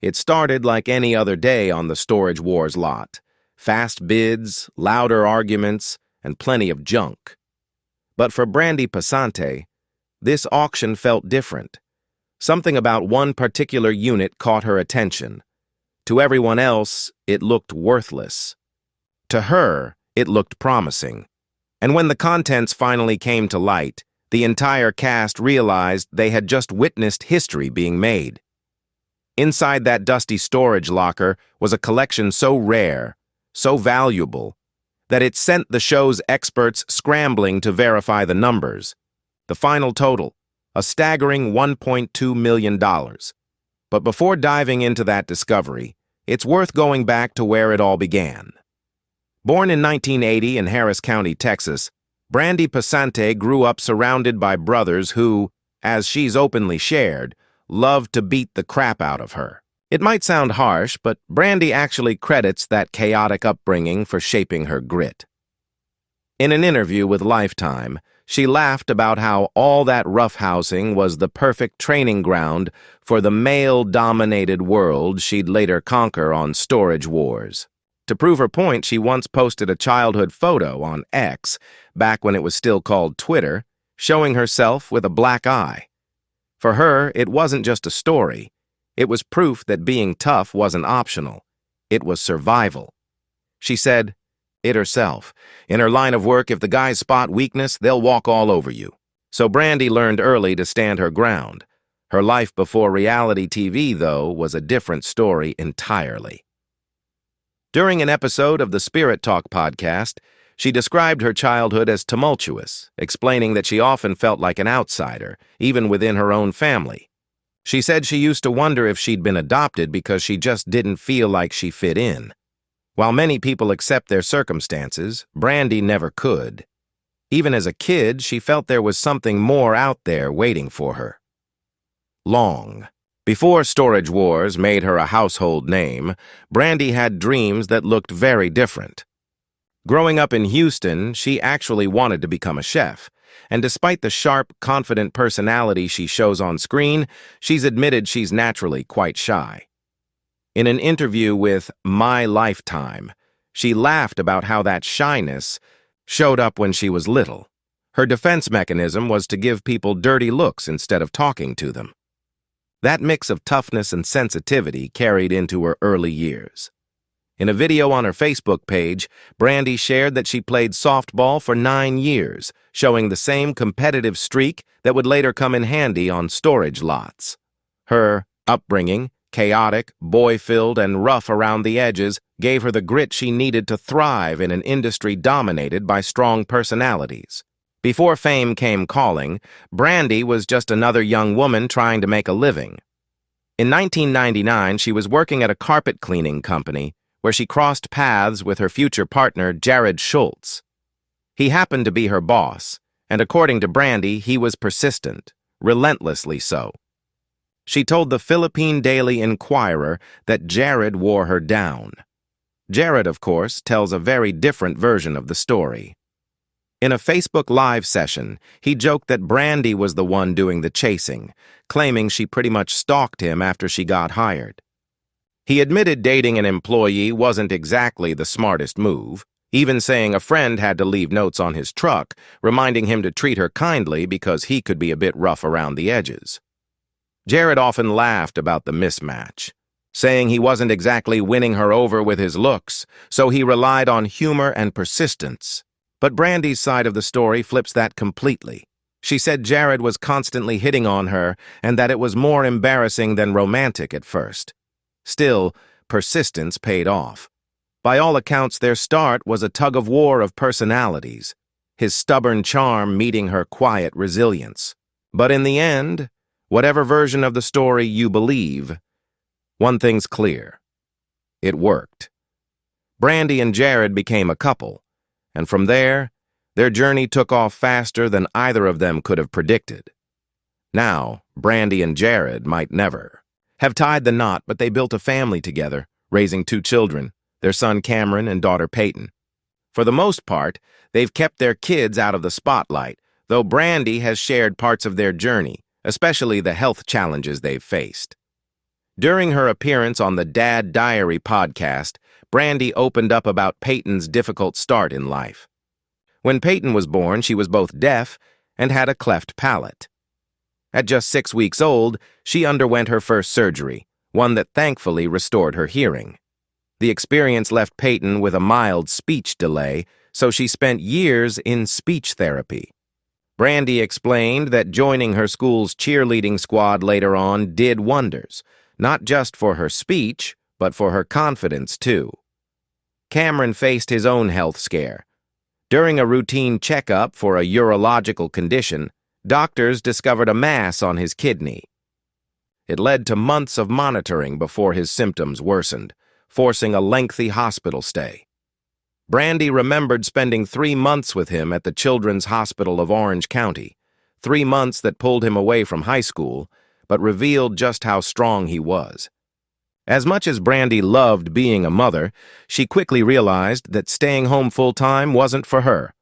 It started like any other day on the Storage Wars lot. Fast bids, louder arguments, and plenty of junk. But for Brandi Passante, this auction felt different. Something about one particular unit caught her attention. To everyone else, it looked worthless. To her, it looked promising. And when the contents finally came to light, the entire cast realized they had just witnessed history being made. Inside that dusty storage locker was a collection so rare, so valuable, that it sent the show's experts scrambling to verify the numbers. The final total, a staggering $1.2 million. But before diving into that discovery, it's worth going back to where it all began. Born in 1980 in Harris County, Texas, Brandi Passante grew up surrounded by brothers who, as she's openly shared, loved to beat the crap out of her. It might sound harsh, but Brandi actually credits that chaotic upbringing for shaping her grit. In an interview with Lifetime, she laughed about how all that roughhousing was the perfect training ground for the male-dominated world she'd later conquer on Storage Wars. To prove her point, she once posted a childhood photo on X, back when it was still called Twitter, showing herself with a black eye. For her, it wasn't just a story. It was proof that being tough wasn't optional. It was survival. She said it herself. In her line of work, if the guys spot weakness, they'll walk all over you. So Brandi learned early to stand her ground. Her life before reality TV, though, was a different story entirely. During an episode of the Spirit Talk podcast, she described her childhood as tumultuous, explaining that she often felt like an outsider, even within her own family. She said she used to wonder if she'd been adopted because she just didn't feel like she fit in. While many people accept their circumstances, Brandi never could. Even as a kid, she felt there was something more out there waiting for her. Before Storage Wars made her a household name, Brandi had dreams that looked very different. Growing up in Houston, she actually wanted to become a chef, and despite the sharp, confident personality she shows on screen, she's admitted she's naturally quite shy. In an interview with My Lifetime, she laughed about how that shyness showed up when she was little. Her defense mechanism was to give people dirty looks instead of talking to them. That mix of toughness and sensitivity carried into her early years. In a video on her Facebook page, Brandi shared that she played softball for 9 years, showing the same competitive streak that would later come in handy on storage lots. Her upbringing, chaotic, boy-filled, and rough around the edges, gave her the grit she needed to thrive in an industry dominated by strong personalities. Before fame came calling, Brandi was just another young woman trying to make a living. In 1999, she was working at a carpet cleaning company where she crossed paths with her future partner, Jared Schultz. He happened to be her boss, and according to Brandi, he was persistent, relentlessly so. She told the Philippine Daily Inquirer that Jared wore her down. Jared, of course, tells a very different version of the story. In a Facebook Live session, he joked that Brandi was the one doing the chasing, claiming she pretty much stalked him after she got hired. He admitted dating an employee wasn't exactly the smartest move, even saying a friend had to leave notes on his truck, reminding him to treat her kindly because he could be a bit rough around the edges. Jared often laughed about the mismatch, saying he wasn't exactly winning her over with his looks, so he relied on humor and persistence. But Brandi's side of the story flips that completely. She said Jared was constantly hitting on her and that it was more embarrassing than romantic at first. Still, persistence paid off. By all accounts, their start was a tug-of-war of personalities, his stubborn charm meeting her quiet resilience. But in the end, whatever version of the story you believe, one thing's clear. It worked. Brandi and Jared became a couple. And from there, their journey took off faster than either of them could have predicted. Now, Brandi and Jared might never have tied the knot, but they built a family together, raising 2 children, their son Cameron and daughter Peyton. For the most part, they've kept their kids out of the spotlight, though Brandi has shared parts of their journey, especially the health challenges they've faced. During her appearance on the Dad Diary podcast, Brandi opened up about Peyton's difficult start in life. When Peyton was born, she was both deaf and had a cleft palate. At just 6 weeks old, she underwent her first surgery, one that thankfully restored her hearing. The experience left Peyton with a mild speech delay, so she spent years in speech therapy. Brandi explained that joining her school's cheerleading squad later on did wonders, not just for her speech, but for her confidence, too. Cameron faced his own health scare. During a routine checkup for a urological condition, doctors discovered a mass on his kidney. It led to months of monitoring before his symptoms worsened, forcing a lengthy hospital stay. Brandi remembered spending 3 months with him at the Children's Hospital of Orange County, 3 months that pulled him away from high school, but revealed just how strong he was. As much as Brandi loved being a mother, she quickly realized that staying home full-time wasn't for her.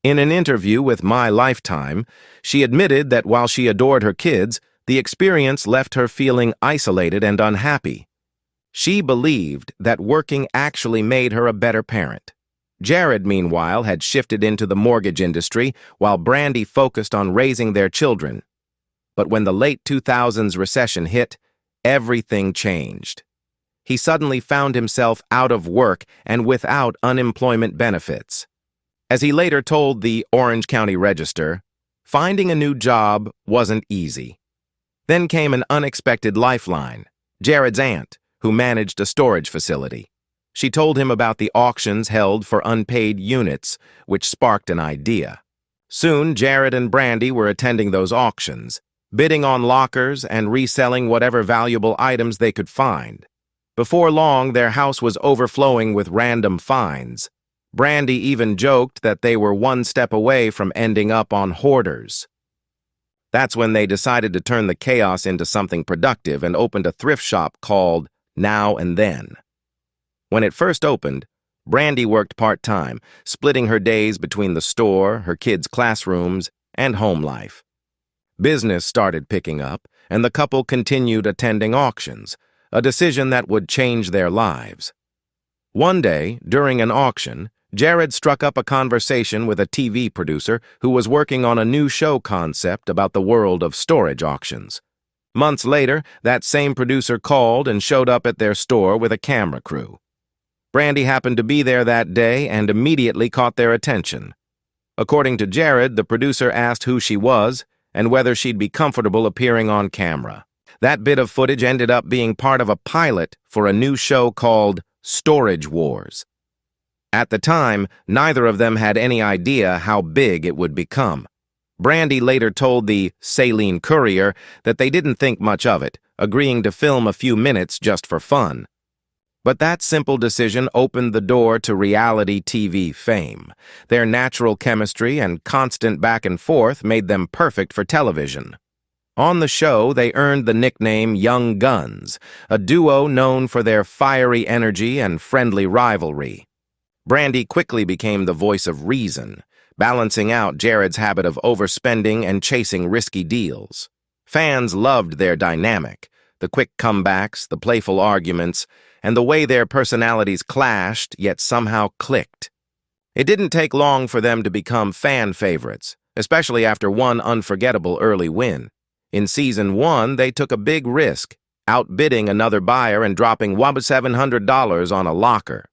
In an interview with My Lifetime, she admitted that while she adored her kids, the experience left her feeling isolated and unhappy. She believed that working actually made her a better parent. Jared, meanwhile, had shifted into the mortgage industry while Brandi focused on raising their children. But when the late 2000s recession hit, everything changed. He suddenly found himself out of work and without unemployment benefits. As he later told the Orange County Register, finding a new job wasn't easy. Then came an unexpected lifeline, Jared's aunt, who managed a storage facility. She told him about the auctions held for unpaid units, which sparked an idea. Soon, Jared and Brandi were attending those auctions, bidding on lockers and reselling whatever valuable items they could find. Before long, their house was overflowing with random finds. Brandi even joked that they were one step away from ending up on hoarders. That's when they decided to turn the chaos into something productive and opened a thrift shop called Now and Then. When it first opened, Brandi worked part-time, splitting her days between the store, her kids' classrooms, and home life. Business started picking up, and the couple continued attending auctions, a decision that would change their lives. One day, during an auction, Jared struck up a conversation with a TV producer who was working on a new show concept about the world of storage auctions. Months later, that same producer called and showed up at their store with a camera crew. Brandi happened to be there that day and immediately caught their attention. According to Jared, the producer asked who she was and whether she'd be comfortable appearing on camera. That bit of footage ended up being part of a pilot for a new show called Storage Wars. At the time, neither of them had any idea how big it would become. Brandi later told the Saline Courier that they didn't think much of it, agreeing to film a few minutes just for fun. But that simple decision opened the door to reality TV fame. Their natural chemistry and constant back and forth made them perfect for television. On the show, they earned the nickname Young Guns, a duo known for their fiery energy and friendly rivalry. Brandi quickly became the voice of reason, balancing out Jared's habit of overspending and chasing risky deals. Fans loved their dynamic, the quick comebacks, the playful arguments, and the way their personalities clashed yet somehow clicked. It didn't take long for them to become fan favorites, especially after one unforgettable early win. In Season 1, they took a big risk, outbidding another buyer and dropping $700 on a locker.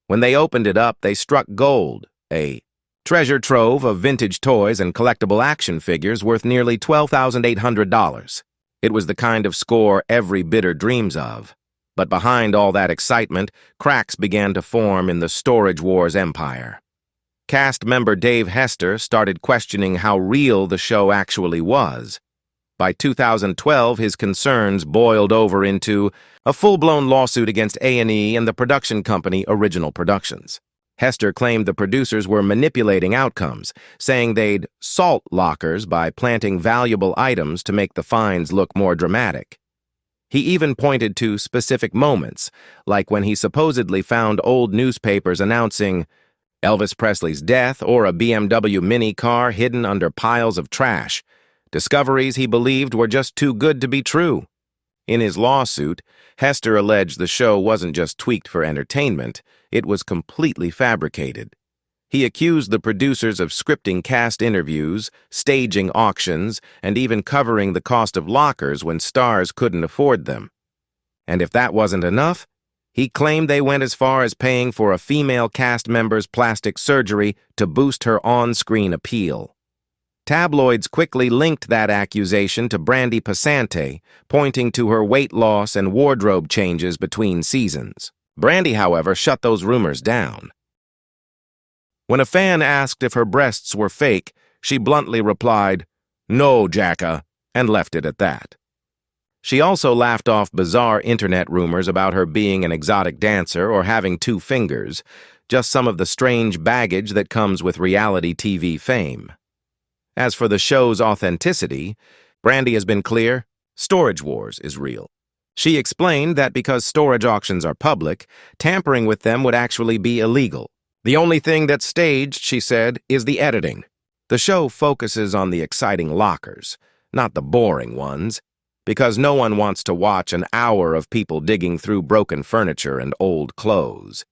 When they opened it up, they struck gold, a treasure trove of vintage toys and collectible action figures worth nearly $12,800. It was the kind of score every bidder dreams of. But behind all that excitement, cracks began to form in the Storage Wars empire. Cast member Dave Hester started questioning how real the show actually was. By 2012, his concerns boiled over into a full-blown lawsuit against A&E and the production company Original Productions. Hester claimed the producers were manipulating outcomes, saying they'd salt lockers by planting valuable items to make the finds look more dramatic. He even pointed to specific moments, like when he supposedly found old newspapers announcing Elvis Presley's death or a BMW mini car hidden under piles of trash, discoveries he believed were just too good to be true. In his lawsuit, Hester alleged the show wasn't just tweaked for entertainment, it was completely fabricated. He accused the producers of scripting cast interviews, staging auctions, and even covering the cost of lockers when stars couldn't afford them. And if that wasn't enough, he claimed they went as far as paying for a female cast member's plastic surgery to boost her on-screen appeal. Tabloids quickly linked that accusation to Brandi Passante, pointing to her weight loss and wardrobe changes between seasons. Brandi, however, shut those rumors down. When a fan asked if her breasts were fake, she bluntly replied, "No, Jacka," and left it at that. She also laughed off bizarre internet rumors about her being an exotic dancer or having 2 fingers, just some of the strange baggage that comes with reality TV fame. As for the show's authenticity, Brandi has been clear, Storage Wars is real. She explained that because storage auctions are public, tampering with them would actually be illegal. The only thing that's staged, she said, is the editing. The show focuses on the exciting lockers, not the boring ones, because no one wants to watch an hour of people digging through broken furniture and old clothes.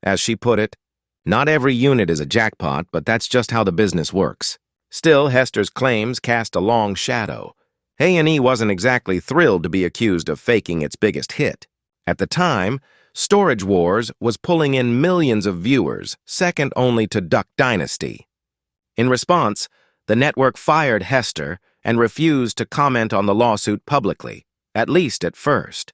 As she put it, not every unit is a jackpot, but that's just how the business works. Still, Hester's claims cast a long shadow. A&E wasn't exactly thrilled to be accused of faking its biggest hit. At the time, Storage Wars was pulling in millions of viewers, second only to Duck Dynasty. In response, the network fired Hester and refused to comment on the lawsuit publicly, at least at first.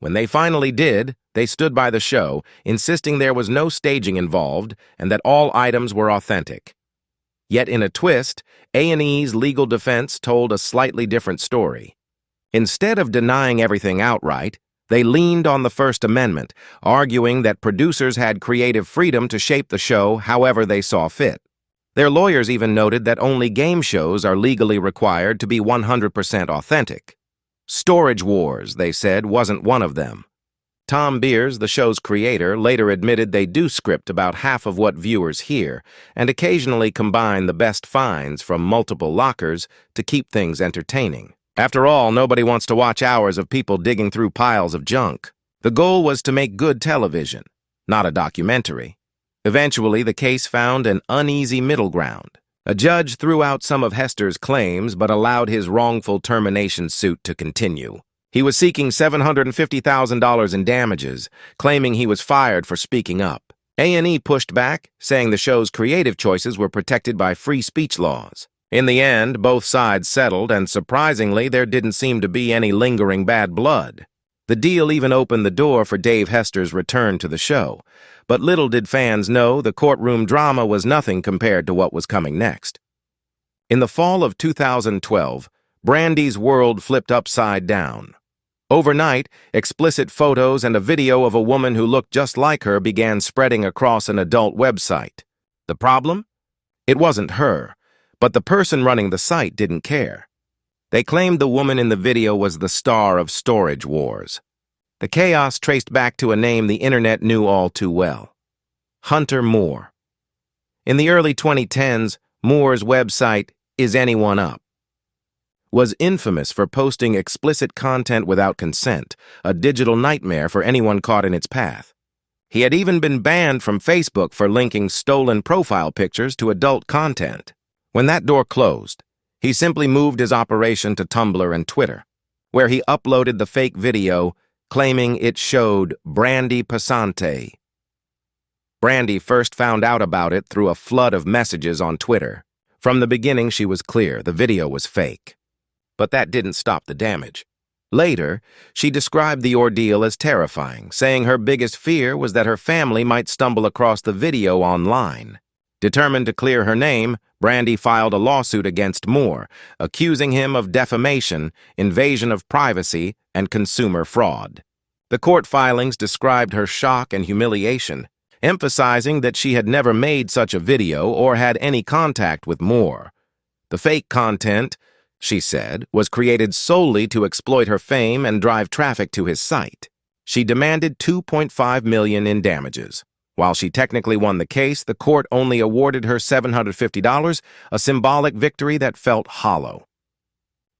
When they finally did, they stood by the show, insisting there was no staging involved and that all items were authentic. Yet in a twist, A&E's legal defense told a slightly different story. Instead of denying everything outright, they leaned on the First Amendment, arguing that producers had creative freedom to shape the show however they saw fit. Their lawyers even noted that only game shows are legally required to be 100% authentic. Storage Wars, they said, wasn't one of them. Tom Beers, the show's creator, later admitted they do script about half of what viewers hear and occasionally combine the best finds from multiple lockers to keep things entertaining. After all, nobody wants to watch hours of people digging through piles of junk. The goal was to make good television, not a documentary. Eventually, the case found an uneasy middle ground. A judge threw out some of Hester's claims but allowed his wrongful termination suit to continue. He was seeking $750,000 in damages, claiming he was fired for speaking up. A&E pushed back, saying the show's creative choices were protected by free speech laws. In the end, both sides settled, and surprisingly, there didn't seem to be any lingering bad blood. The deal even opened the door for Dave Hester's return to the show, but little did fans know the courtroom drama was nothing compared to what was coming next. In the fall of 2012, Brandi's world flipped upside down. Overnight, explicit photos and a video of a woman who looked just like her began spreading across an adult website. The problem? It wasn't her, but the person running the site didn't care. They claimed the woman in the video was the star of Storage Wars. The chaos traced back to a name the internet knew all too well: Hunter Moore. In the early 2010s, Moore's website, Is Anyone Up?, was infamous for posting explicit content without consent, a digital nightmare for anyone caught in its path. He had even been banned from Facebook for linking stolen profile pictures to adult content. When that door closed, he simply moved his operation to Tumblr and Twitter, where he uploaded the fake video claiming it showed Brandi Passante. Brandi first found out about it through a flood of messages on Twitter. From the beginning, she was clear the video was fake. But that didn't stop the damage. Later, she described the ordeal as terrifying, saying her biggest fear was that her family might stumble across the video online. Determined to clear her name, Brandi filed a lawsuit against Moore, accusing him of defamation, invasion of privacy, and consumer fraud. The court filings described her shock and humiliation, emphasizing that she had never made such a video or had any contact with Moore. The fake content, she said, was created solely to exploit her fame and drive traffic to his site. She demanded $2.5 million in damages. While she technically won the case, the court only awarded her $750, a symbolic victory that felt hollow.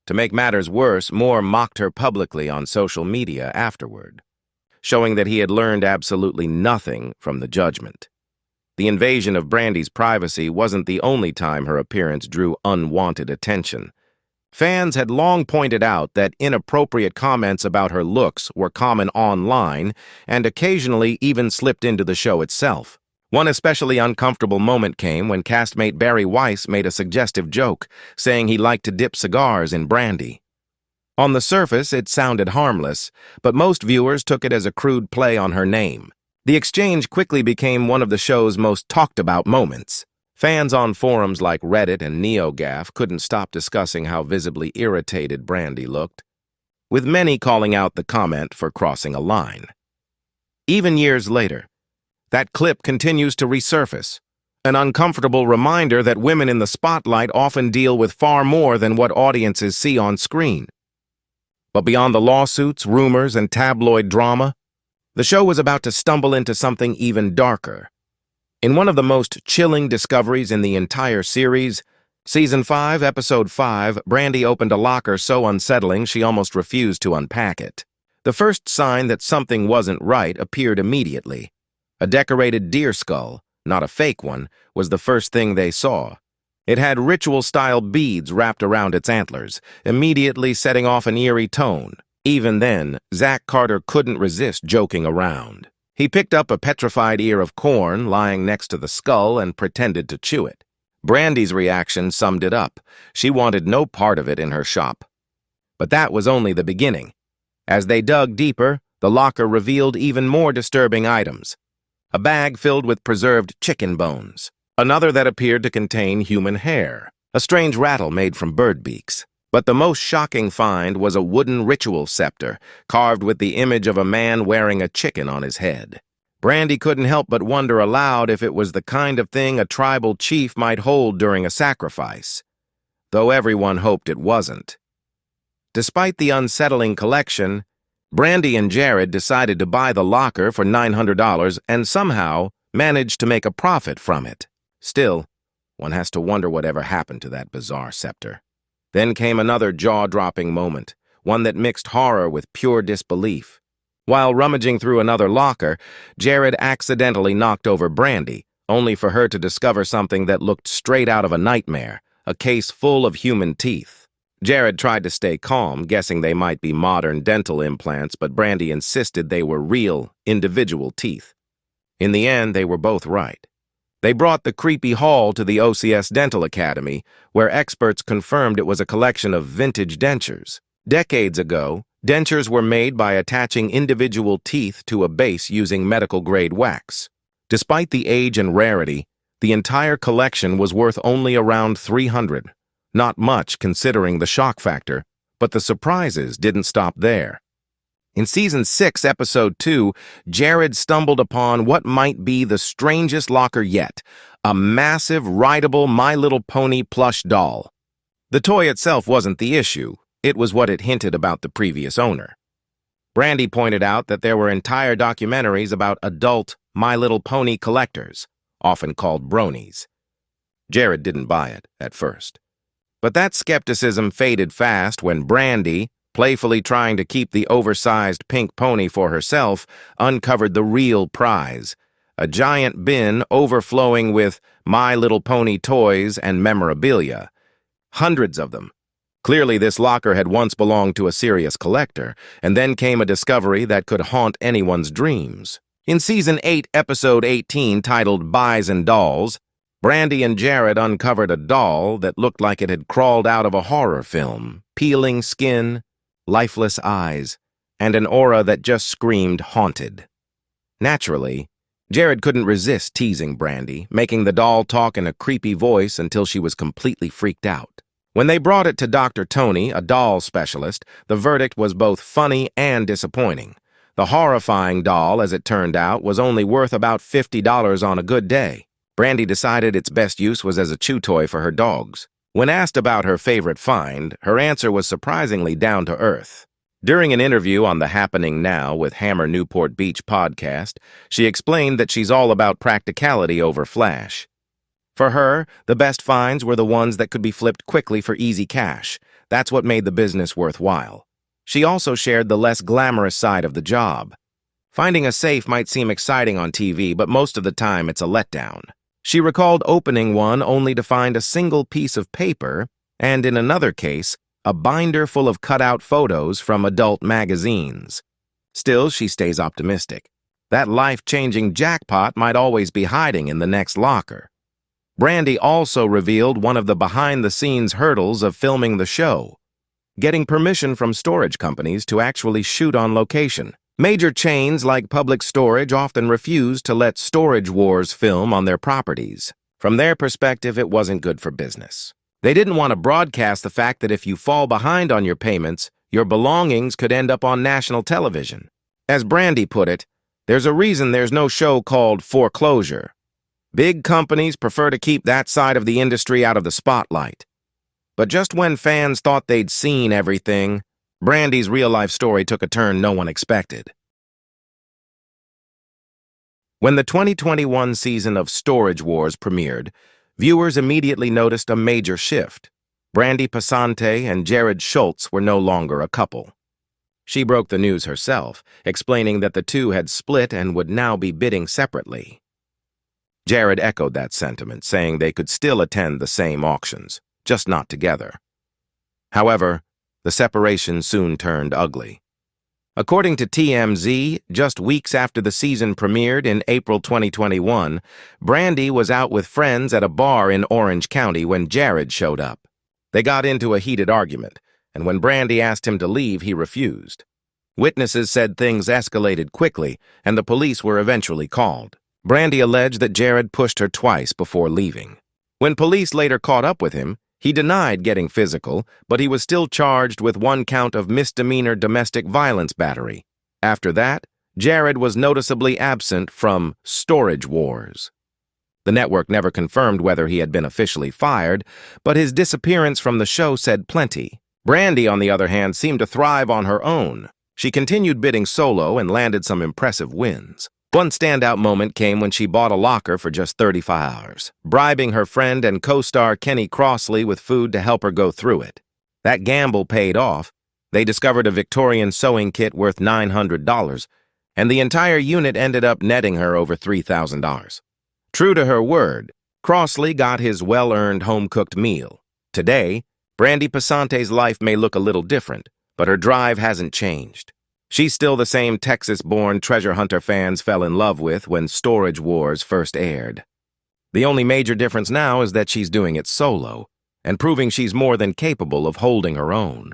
To make matters worse, Moore mocked her publicly on social media afterward, showing that he had learned absolutely nothing from the judgment. The invasion of Brandi's privacy wasn't the only time her appearance drew unwanted attention. Fans had long pointed out that inappropriate comments about her looks were common online and occasionally even slipped into the show itself. One especially uncomfortable moment came when castmate Barry Weiss made a suggestive joke, saying he liked to dip cigars in Brandi. On the surface, it sounded harmless, but most viewers took it as a crude play on her name. The exchange quickly became one of the show's most talked-about moments. Fans on forums like Reddit and NeoGAF couldn't stop discussing how visibly irritated Brandi looked, with many calling out the comment for crossing a line. Even years later, that clip continues to resurface, an uncomfortable reminder that women in the spotlight often deal with far more than what audiences see on screen. But beyond the lawsuits, rumors, and tabloid drama, the show was about to stumble into something even darker. In one of the most chilling discoveries in the entire series, Season 5, Episode 5, Brandi opened a locker so unsettling she almost refused to unpack it. The first sign that something wasn't right appeared immediately. A decorated deer skull, not a fake one, was the first thing they saw. It had ritual-style beads wrapped around its antlers, immediately setting off an eerie tone. Even then, Zach Carter couldn't resist joking around. He picked up a petrified ear of corn lying next to the skull and pretended to chew it. Brandi's reaction summed it up. She wanted no part of it in her shop. But that was only the beginning. As they dug deeper, the locker revealed even more disturbing items. A bag filled with preserved chicken bones. Another that appeared to contain human hair. A strange rattle made from bird beaks. But the most shocking find was a wooden ritual scepter, carved with the image of a man wearing a chicken on his head. Brandi couldn't help but wonder aloud if it was the kind of thing a tribal chief might hold during a sacrifice, though everyone hoped it wasn't. Despite the unsettling collection, Brandi and Jared decided to buy the locker for $900 and somehow managed to make a profit from it. Still, one has to wonder whatever happened to that bizarre scepter. Then came another jaw-dropping moment, one that mixed horror with pure disbelief. While rummaging through another locker, Jared accidentally knocked over Brandi, only for her to discover something that looked straight out of a nightmare, a case full of human teeth. Jared tried to stay calm, guessing they might be modern dental implants, but Brandi insisted they were real, individual teeth. In the end, they were both right. They brought the creepy haul to the OCS Dental Academy, where experts confirmed it was a collection of vintage dentures. Decades ago, dentures were made by attaching individual teeth to a base using medical-grade wax. Despite the age and rarity, the entire collection was worth only around $300. Not much considering the shock factor, but the surprises didn't stop there. In Season 6, Episode 2, Jared stumbled upon what might be the strangest locker yet, a massive, rideable My Little Pony plush doll. The toy itself wasn't the issue. It was what it hinted about the previous owner. Brandi pointed out that there were entire documentaries about adult My Little Pony collectors, often called bronies. Jared didn't buy it at first. But that skepticism faded fast when Brandi, playfully trying to keep the oversized pink pony for herself, uncovered the real prize, a giant bin overflowing with My Little Pony toys and memorabilia. Hundreds of them. Clearly, this locker had once belonged to a serious collector, and then came a discovery that could haunt anyone's dreams. In Season 8, Episode 18, titled Buys and Dolls, Brandi and Jared uncovered a doll that looked like it had crawled out of a horror film, peeling skin, lifeless eyes, and an aura that just screamed haunted. Naturally, Jared couldn't resist teasing Brandi, making the doll talk in a creepy voice until she was completely freaked out. When they brought it to Dr. Tony, a doll specialist, the verdict was both funny and disappointing. The horrifying doll, as it turned out, was only worth about $50 on a good day. Brandi decided its best use was as a chew toy for her dogs. When asked about her favorite find, her answer was surprisingly down-to-earth. During an interview on the Happening Now with Hammer Newport Beach podcast, she explained that she's all about practicality over flash. For her, the best finds were the ones that could be flipped quickly for easy cash. That's what made the business worthwhile. She also shared the less glamorous side of the job. Finding a safe might seem exciting on TV, but most of the time it's a letdown. She recalled opening one only to find a single piece of paper, and in another case, a binder full of cutout photos from adult magazines. Still, she stays optimistic. That life-changing jackpot might always be hiding in the next locker. Brandi also revealed one of the behind-the-scenes hurdles of filming the show: getting permission from storage companies to actually shoot on location. Major chains like Public Storage often refuse to let Storage Wars film on their properties. From their perspective, it wasn't good for business. They didn't want to broadcast the fact that if you fall behind on your payments, your belongings could end up on national television. As Brandi put it, there's a reason there's no show called Foreclosure. Big companies prefer to keep that side of the industry out of the spotlight. But just when fans thought they'd seen everything, Brandi's real-life story took a turn no one expected. When the 2021 season of Storage Wars premiered, viewers immediately noticed a major shift. Brandi Passante and Jared Schultz were no longer a couple. She broke the news herself, explaining that the two had split and would now be bidding separately. Jared echoed that sentiment, saying they could still attend the same auctions, just not together. However, the separation soon turned ugly. According to TMZ, just weeks after the season premiered in April 2021, Brandi was out with friends at a bar in Orange County when Jared showed up. They got into a heated argument, and when Brandi asked him to leave, he refused. Witnesses said things escalated quickly, and the police were eventually called. Brandi alleged that Jared pushed her twice before leaving. When police later caught up with him, he denied getting physical, but he was still charged with 1 count of misdemeanor domestic violence battery. After that, Jared was noticeably absent from Storage Wars. The network never confirmed whether he had been officially fired, but his disappearance from the show said plenty. Brandi, on the other hand, seemed to thrive on her own. She continued bidding solo and landed some impressive wins. One standout moment came when she bought a locker for just $35, bribing her friend and co-star Kenny Crossley with food to help her go through it. That gamble paid off. They discovered a Victorian sewing kit worth $900, and the entire unit ended up netting her over $3,000. True to her word, Crossley got his well-earned home-cooked meal. Today, Brandi Passante's life may look a little different, but her drive hasn't changed. She's still the same Texas-born treasure hunter fans fell in love with when Storage Wars first aired. The only major difference now is that she's doing it solo, and proving she's more than capable of holding her own.